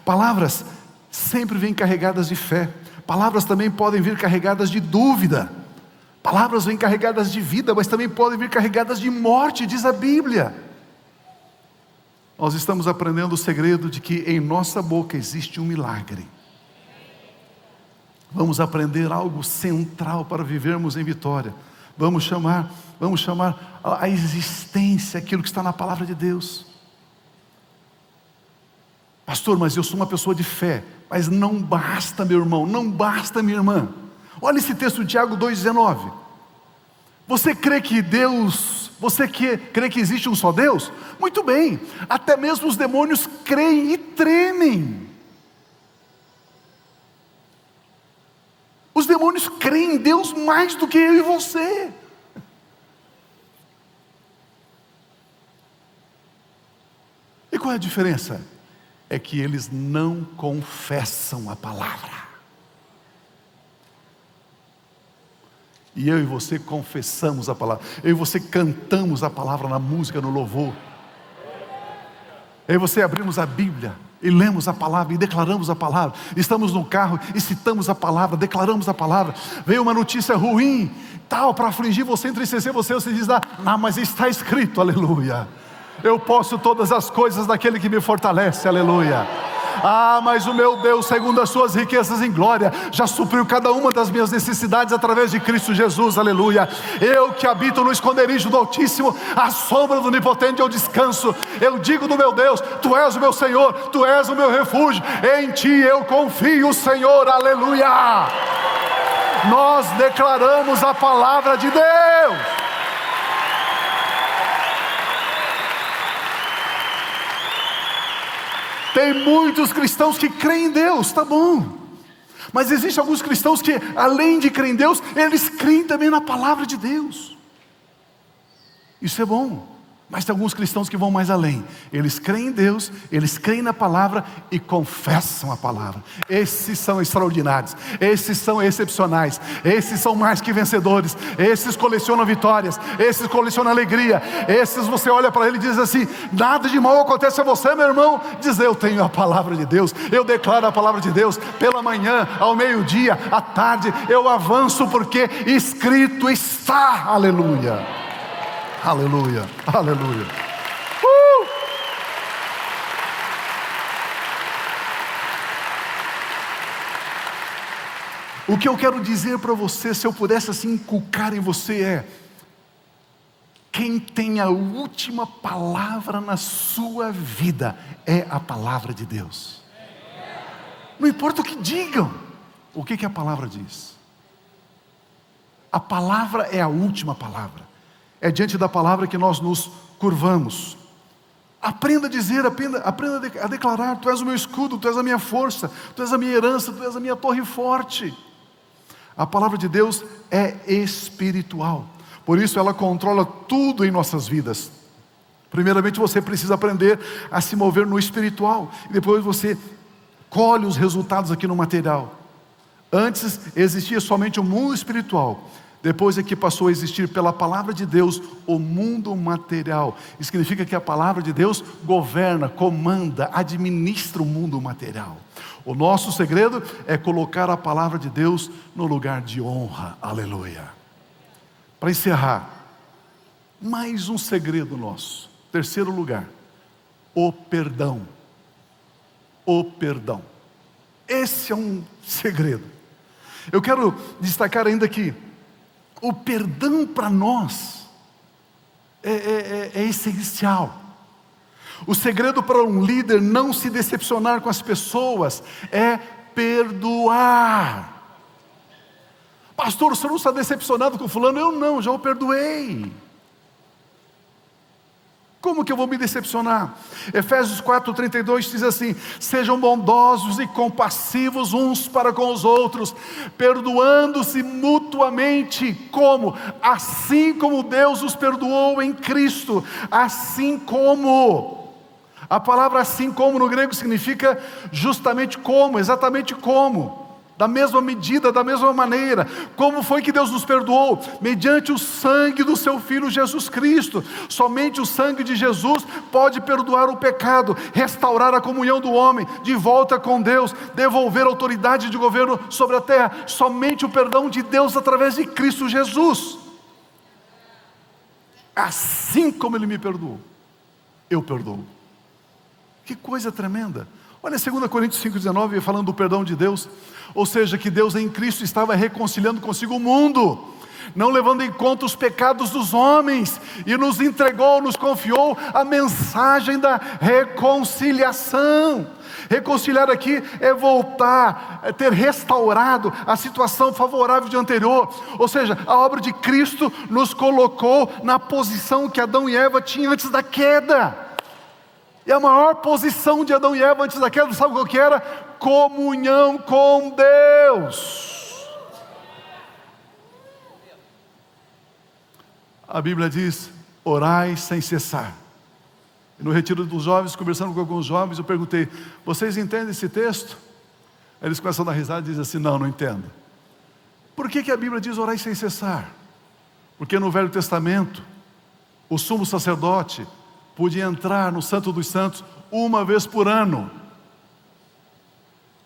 Palavras sempre vêm carregadas de fé. Palavras também podem vir carregadas de dúvida. Palavras vêm carregadas de vida, mas também podem vir carregadas de morte, diz a Bíblia. Nós estamos aprendendo o segredo de que em nossa boca existe um milagre. Vamos aprender algo central para vivermos em vitória. Vamos chamar a existência aquilo que está na palavra de Deus. Pastor, mas eu sou uma pessoa de fé. Mas não basta, meu irmão, não basta, minha irmã. Olha esse texto de Tiago 2,19. Você crê que crê que existe um só Deus? Muito bem, até mesmo os demônios creem e tremem. Os demônios creem em Deus mais do que eu e você. E qual é a diferença? É que eles não confessam a palavra. E eu e você confessamos a palavra. Eu e você cantamos a palavra na música, no louvor. Eu e você abrimos a Bíblia e lemos a palavra e declaramos a palavra. Estamos no carro e citamos a palavra, declaramos a palavra. Veio uma notícia ruim, tal, para afligir você, entristecer você. Você diz, mas está escrito, aleluia. Eu posso todas as coisas daquele que me fortalece, aleluia. Mas o meu Deus, segundo as suas riquezas em glória, já supriu cada uma das minhas necessidades através de Cristo Jesus, aleluia. Eu que habito no esconderijo do Altíssimo, à sombra do Onipotente eu descanso. Eu digo do meu Deus, Tu és o meu Senhor, Tu és o meu refúgio, em Ti eu confio, Senhor, aleluia. Nós declaramos a palavra de Deus. Tem muitos cristãos que creem em Deus, tá bom. Mas existem alguns cristãos que, além de crer em Deus, eles creem também na palavra de Deus. Isso é bom. Mas tem alguns cristãos que vão mais além. Eles creem em Deus, eles creem na palavra e confessam a palavra. Esses são extraordinários, esses são excepcionais, esses são mais que vencedores, esses colecionam vitórias, esses colecionam alegria, esses você olha para ele e diz assim, nada de mal acontece a você, meu irmão. Diz, eu tenho a palavra de Deus, eu declaro a palavra de Deus, pela manhã, ao meio-dia, à tarde, eu avanço porque escrito está, aleluia. Aleluia, aleluia. O que eu quero dizer para você, se eu pudesse assim inculcar em você é: quem tem a última palavra na sua vida é a palavra de Deus. Não importa o que digam, o que a palavra diz? A palavra é a última palavra. É diante da palavra que nós nos curvamos. Aprenda a dizer, aprenda a declarar: Tu és o meu escudo, Tu és a minha força, Tu és a minha herança, Tu és a minha torre forte. A palavra de Deus é espiritual, por isso ela controla tudo em nossas vidas. Primeiramente você precisa aprender a se mover no espiritual, e depois você colhe os resultados aqui no material. Antes existia somente o mundo espiritual, depois é que passou a existir pela palavra de Deus o mundo material. Isso significa que a palavra de Deus governa, comanda, administra o mundo material. O nosso segredo é colocar a palavra de Deus no lugar de honra, aleluia. Para encerrar, mais um segredo nosso. Terceiro lugar, o perdão. O perdão. Esse é um segredo. Eu quero destacar ainda que o perdão para nós é essencial. O segredo para um líder não se decepcionar com as pessoas é perdoar. Pastor, o senhor não está decepcionado com fulano? Eu não, já o perdoei. Como que eu vou me decepcionar? Efésios 4:32 diz assim: sejam bondosos e compassivos uns para com os outros, perdoando-se mutuamente, como? Assim como Deus os perdoou em Cristo. Assim como. A palavra assim como no grego significa justamente como, exatamente como. da mesma medida, da mesma maneira. Como foi que Deus nos perdoou? Mediante o sangue do seu Filho Jesus Cristo. Somente o sangue de Jesus pode perdoar o pecado, restaurar a comunhão do homem, de volta com Deus, devolver a autoridade de governo sobre a terra. Somente o perdão de Deus através de Cristo Jesus. Assim como Ele me perdoou, eu perdoo. Que coisa tremenda. Olha 2 Coríntios 5,19, falando do perdão de Deus. Ou seja, que Deus em Cristo estava reconciliando consigo o mundo, não levando em conta os pecados dos homens, e nos entregou, nos confiou a mensagem da reconciliação. Reconciliar aqui é voltar, é ter restaurado a situação favorável de anterior. Ou seja, a obra de Cristo nos colocou na posição que Adão e Eva tinham antes da queda. E a maior posição de Adão e Eva antes da queda, sabe qual que era? Comunhão com Deus. A Bíblia diz: orai sem cessar. E no retiro dos jovens, conversando com alguns jovens, eu perguntei: vocês entendem esse texto? Eles começam a dar risada e dizem assim: não entendo. Por que a Bíblia diz orai sem cessar? Porque no Velho Testamento, o sumo sacerdote podia entrar no Santo dos Santos uma vez por ano.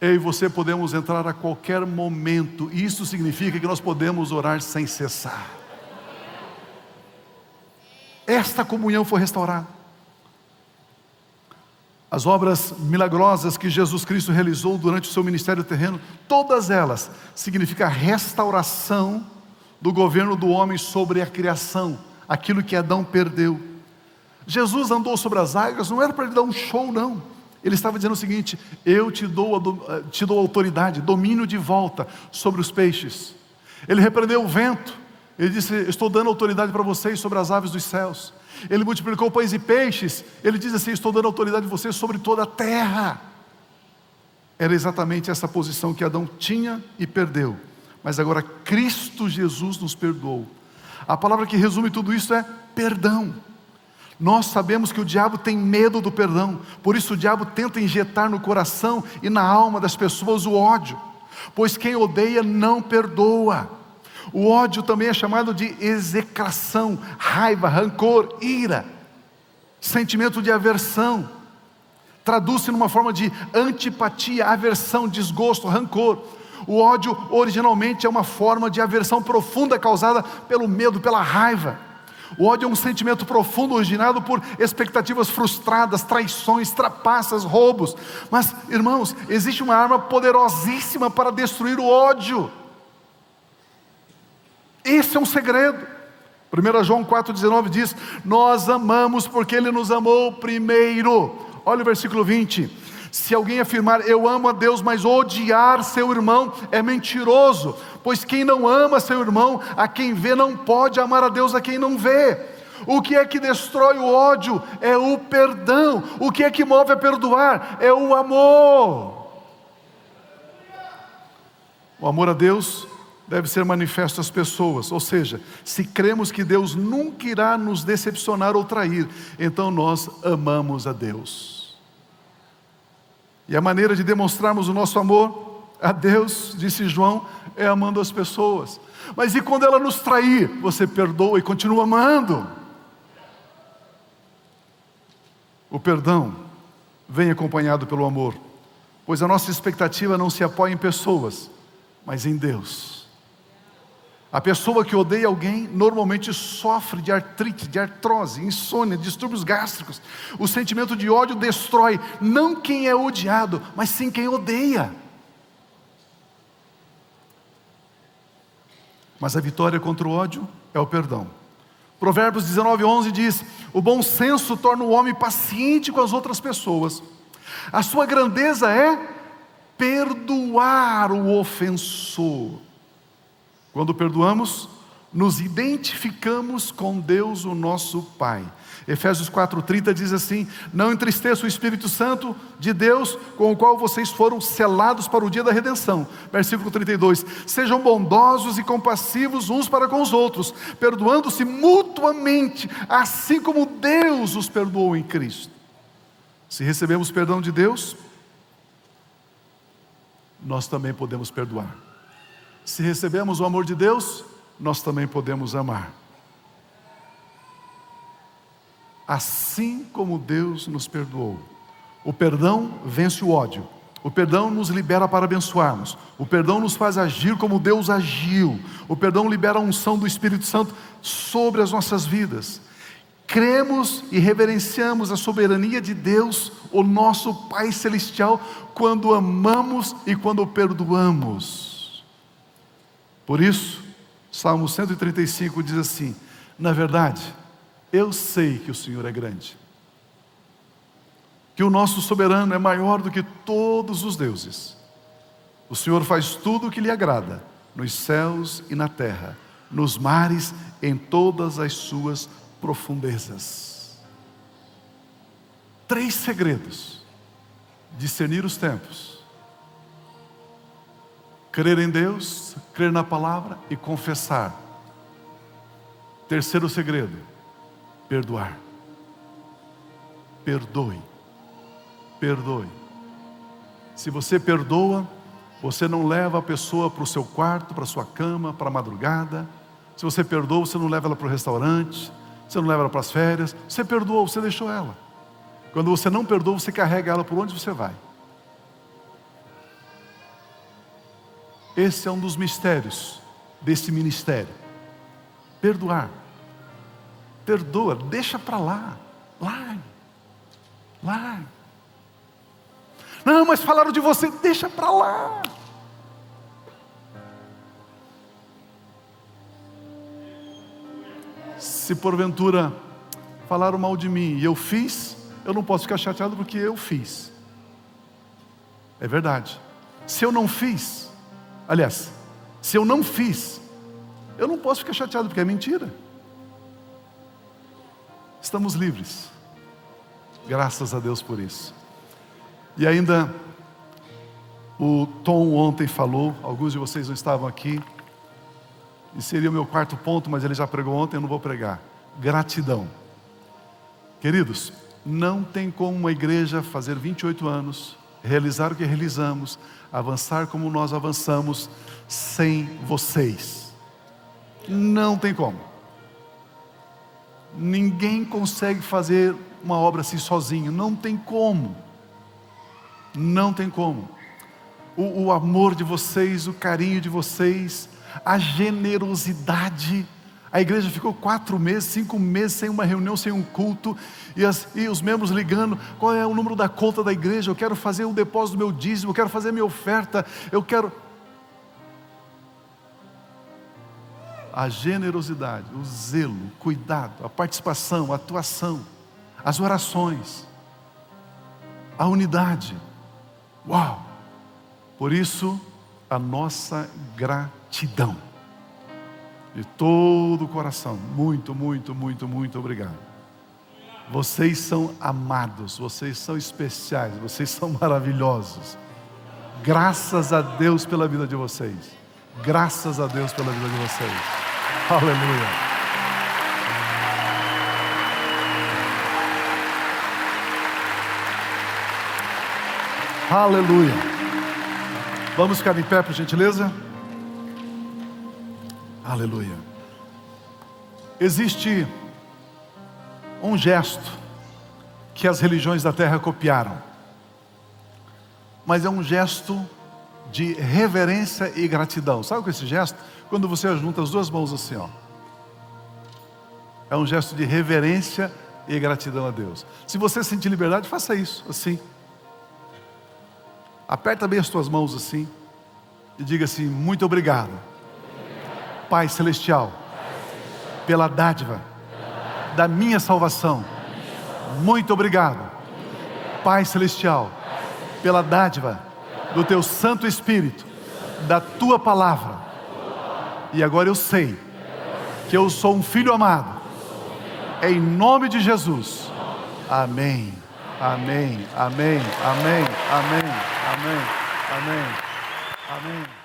Eu e você podemos entrar a qualquer momento. Isso significa que nós podemos orar sem cessar. Esta comunhão foi restaurada. As obras milagrosas que Jesus Cristo realizou durante o seu ministério terreno, todas elas significam a restauração do governo do homem sobre a criação, aquilo que Adão perdeu. Jesus andou sobre as águas, não era para ele dar um show, não. Ele estava dizendo o seguinte: eu te dou autoridade, domínio de volta sobre os peixes. Ele repreendeu o vento. Ele disse: estou dando autoridade para vocês sobre as aves dos céus. Ele multiplicou pães e peixes. Ele diz assim: estou dando autoridade de vocês sobre toda a terra. Era exatamente essa posição que Adão tinha e perdeu. Mas agora Cristo Jesus nos perdoou. A palavra que resume tudo isso é perdão. Nós sabemos que o diabo tem medo do perdão, por isso o diabo tenta injetar no coração e na alma das pessoas o ódio, pois quem odeia não perdoa. O ódio também é chamado de execração, raiva, rancor, ira, sentimento de aversão. Traduz-se numa forma de antipatia, aversão, desgosto, rancor. O ódio originalmente é uma forma de aversão profunda causada pelo medo, pela raiva. O ódio é um sentimento profundo originado por expectativas frustradas, traições, trapaças, roubos. Mas, irmãos, existe uma arma poderosíssima para destruir o ódio. Esse é um segredo. 1 João 4,19 diz: nós amamos porque Ele nos amou primeiro. Olha o versículo 20: se alguém afirmar eu amo a Deus, mas odiar seu irmão, é mentiroso, pois quem não ama seu irmão, a quem vê, não pode amar a Deus a quem não vê. O que é que destrói o ódio? É o perdão. O que é que move a perdoar? É o amor. O amor a Deus deve ser manifesto às pessoas. Ou seja, se cremos que Deus nunca irá nos decepcionar ou trair, então nós amamos a Deus. E a maneira de demonstrarmos o nosso amor a Deus, disse João, é amando as pessoas. Mas e quando ela nos trair? Você perdoa e continua amando. O perdão vem acompanhado pelo amor, pois a nossa expectativa não se apoia em pessoas, mas em Deus. A pessoa que odeia alguém normalmente sofre de artrite, de artrose, insônia, distúrbios gástricos. O sentimento de ódio destrói não quem é odiado, mas sim quem odeia. Mas a vitória contra o ódio é o perdão. Provérbios 19:11 diz: o bom senso torna o homem paciente com as outras pessoas. A sua grandeza é perdoar o ofensor. Quando perdoamos, nos identificamos com Deus, o nosso Pai. Efésios 4:30 diz assim: não entristeça o Espírito Santo de Deus, com o qual vocês foram selados para o dia da redenção. Versículo 32: sejam bondosos e compassivos uns para com os outros, perdoando-se mutuamente, assim como Deus os perdoou em Cristo. Se recebemos perdão de Deus, nós também podemos perdoar. Se recebemos o amor de Deus, nós também podemos amar. Assim como Deus nos perdoou. O perdão vence o ódio. O perdão nos libera para abençoarmos. O perdão nos faz agir como Deus agiu. O perdão libera a unção do Espírito Santo sobre as nossas vidas. Cremos e reverenciamos a soberania de Deus, o nosso Pai Celestial, quando amamos e quando perdoamos. Por isso, Salmo 135 diz assim: na verdade, eu sei que o Senhor é grande, que o nosso soberano é maior do que todos os deuses. O Senhor faz tudo o que lhe agrada, nos céus e na terra, nos mares, em todas as suas profundezas. 3 segredos: discernir os tempos, crer em Deus, crer na palavra e confessar. 3º segredo: perdoar. Perdoe. Perdoe. Se você perdoa, você não leva a pessoa para o seu quarto, para a sua cama, para a madrugada. Se você perdoa, você não leva ela para o restaurante, você não leva ela para as férias. Você perdoou, você deixou ela. Quando você não perdoa, você carrega ela por onde você vai. Esse é um dos mistérios desse ministério. Perdoar. Perdoa, deixa para lá. Largue. Largue. Não, mas falaram de você, deixa para lá. Se porventura falaram mal de mim e eu fiz, eu não posso ficar chateado porque eu fiz. É verdade. Se eu não fiz, aliás, se eu não fiz, eu não posso ficar chateado porque é mentira. Estamos livres. Graças a Deus por isso. E ainda, o Tom ontem falou, alguns de vocês não estavam aqui, e seria o meu 4º ponto, mas ele já pregou ontem, eu não vou pregar. Gratidão. Queridos, não tem como uma igreja fazer 28 anos, realizar o que realizamos, avançar como nós avançamos, sem vocês. Não tem como. Ninguém consegue fazer uma obra assim sozinho, não tem como. Não tem como. O amor de vocês, o carinho de vocês, a generosidade. A igreja ficou 4 meses, 5 meses sem uma reunião, sem um culto, e os membros ligando: qual é o número da conta da igreja? Eu quero fazer um depósito do meu dízimo, eu quero fazer minha oferta, eu quero... A generosidade, o zelo, o cuidado, a participação, a atuação, as orações, a unidade. Uau! Por isso, a nossa gratidão. De todo o coração, muito, muito, muito, muito obrigado. Vocês são amados, vocês são especiais, vocês são maravilhosos. Graças a Deus pela vida de vocês. Graças a Deus pela vida de vocês. Aleluia. Aleluia. Vamos ficar em pé, por gentileza? Aleluia. Existe um gesto que as religiões da terra copiaram, mas é um gesto de reverência e gratidão. Sabe com esse gesto? Quando você junta as 2 mãos assim, ó. É um gesto de reverência e gratidão a Deus. Se você sentir liberdade, faça isso, assim. Aperta bem as tuas mãos assim e diga assim: muito obrigado, Pai Celestial, pela dádiva da minha salvação. Muito obrigado, Pai Celestial, pela dádiva do Teu Santo Espírito, da Tua Palavra. E agora eu sei que eu sou um filho amado. Em nome de Jesus. Amém. Amém. Amém. Amém. Amém. Amém. Amém. Amém.